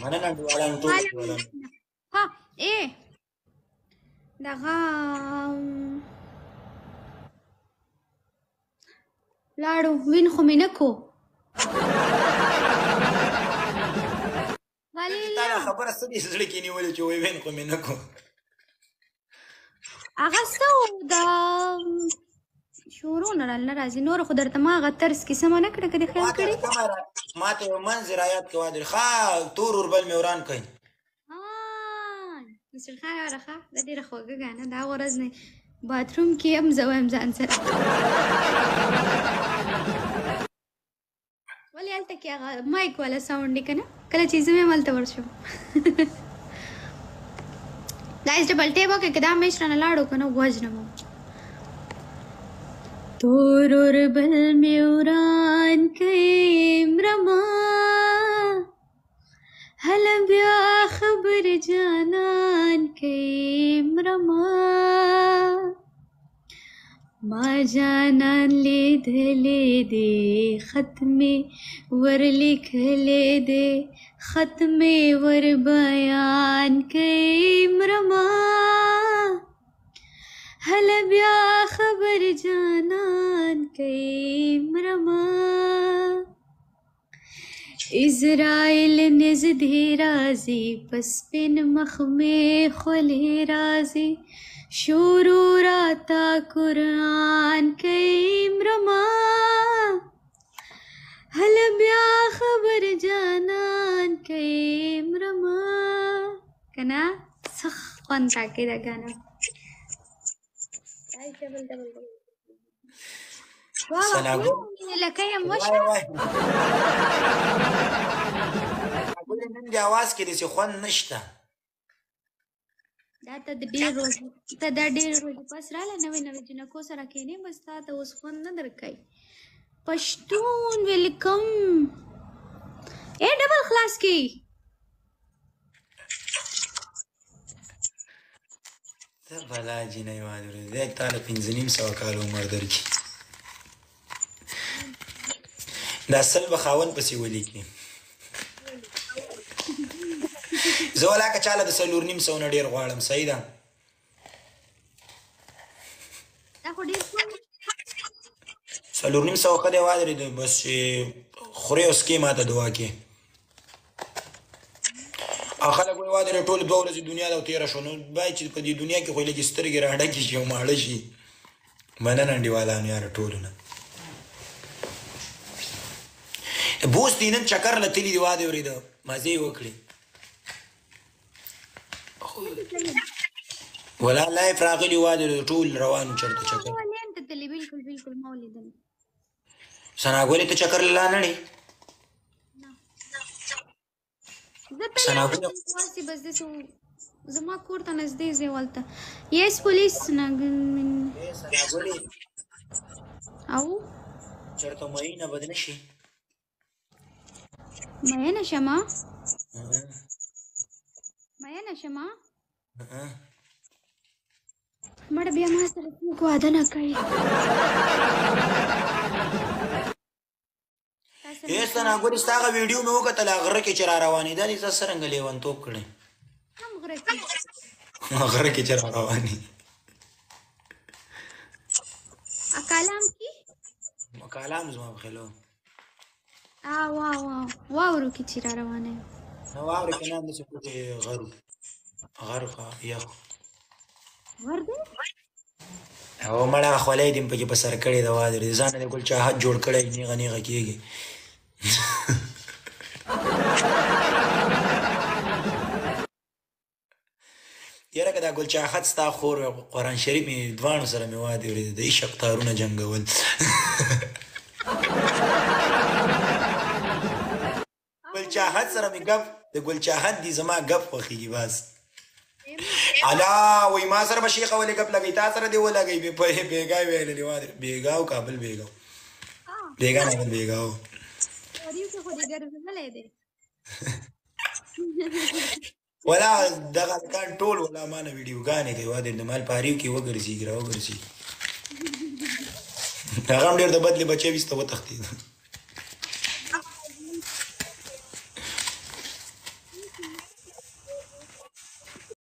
مننه انډیوالانو ټول انډیوالانو ها دغه لاړو وین خو مې نه کو تا دا خبره څه دې زړه کې نیولې چې وایي وین خو مې نه کو هغه څه و د شروع نه راځي نور خو درته ما هغه طرز کیسه ما نه کړه که دې خیال کړې ما ته یو منظ رایاد کوه در ښه تور اوربل مې وران کړئ مستر خان اوره ښه دا ډېره خوږه ګانه دا ورځ نه باتروم کې هم زه وایم ځان سره ولې هلته کې هغه مایک والا ساونډ دی که نه کله چې زه مې هم هلته ورشم گائز ډبل ټیپ وکړئ که دا میچ رانه لاړو که نه وژنم تور اوربل مې وران کړې مرمه هله بیا خبر جانان کوي مرمه ما جانان لیدلې دې خط مې ورلیکلې دې خط مې ور بیان کوي مرمه هله بیا خبر جانان کوي مرمه اسرائیل نزدې راځي په سپین مخ مې خولې راځي شروع راته قرآن کوي مرمه هله بیا خبر جانان کوي مرمه که نه څه خوند راکوي دا ګانا لکه یم وشوه نن د اواز کې داسې خوند نشته دا ته د ډېر ورځې پس راله نوې جنکو سره کښېنې بس تا ته اوس خوند نه درکوي پښتون ویلکم ډبل خلاص کړي ته بلا جینۍ واجوړې دی تا له 5.5 کاله عمر درکړي دا سل به خاوند پسې ولیکي زه ولاکه چاله د 4.5 نه ډېر غواړم صحیح ده دا خو ډېر 4.5 ښه دی وادرېد بس چې خورې اوس کې ما ته دعا کې او خلک وایي وادرې ټولې 2 ورځې دنیا ده او تېره شو نو باید چې په دې دنیا کې خو لږې سترګې راډکې شي او ماړه شي مننه انډیوالانو یاره ټولو نه بوس دی نن چکر له تلي دي واده اورېده مزې یې وکړې ولا لایف راغلي واده ټول روان چرته چکر بالکل ما ولیدل ثناګلې ته چکر له لا نړې ثناګلې بس دې زما کور ته نږدې ځای ولته یس پولیس ثناګلې او چرته مینه بد نه شي مینه شمه مړه بیا ما سره څوک واده نه کوي ثناګلې ستا هغه ویډیو مې وکتل هغه غره کې چې را روانېده دې ته څرنګه لیونتوب کړی کوم غره کې غره کې چې را روانې کالام کې کالام زما بخیلو واورو کې چې را روانه نو واورو کې نه همداسې پټې غرو یخ غر دی او مړه خولۍ دې پکې په سر کړې ده وادرې ځان د ګل چاحت جوړ کړی نیغه کېږي یاره که دا ګل چاحت ستا خور قرآن شریف مې دواړو سره مې واده اورېده د عشق تارونه جنګول ګل چاحت سره مې ګپ د ګل چاحت دي زما ګپ خوښېږي بس الا وای ما سره به شیخه ولې ګپ لګی تا سره دی ولګی بیګا ویلې واده بیګا او کابل بیګا نه بیګا ولا دغه کان ټول ولا ما نه ویډیوګانې کوي واده د مال پاریو کې وګرځي هغه هم ډېر د بدلې بچی ویسته وتښتېد شي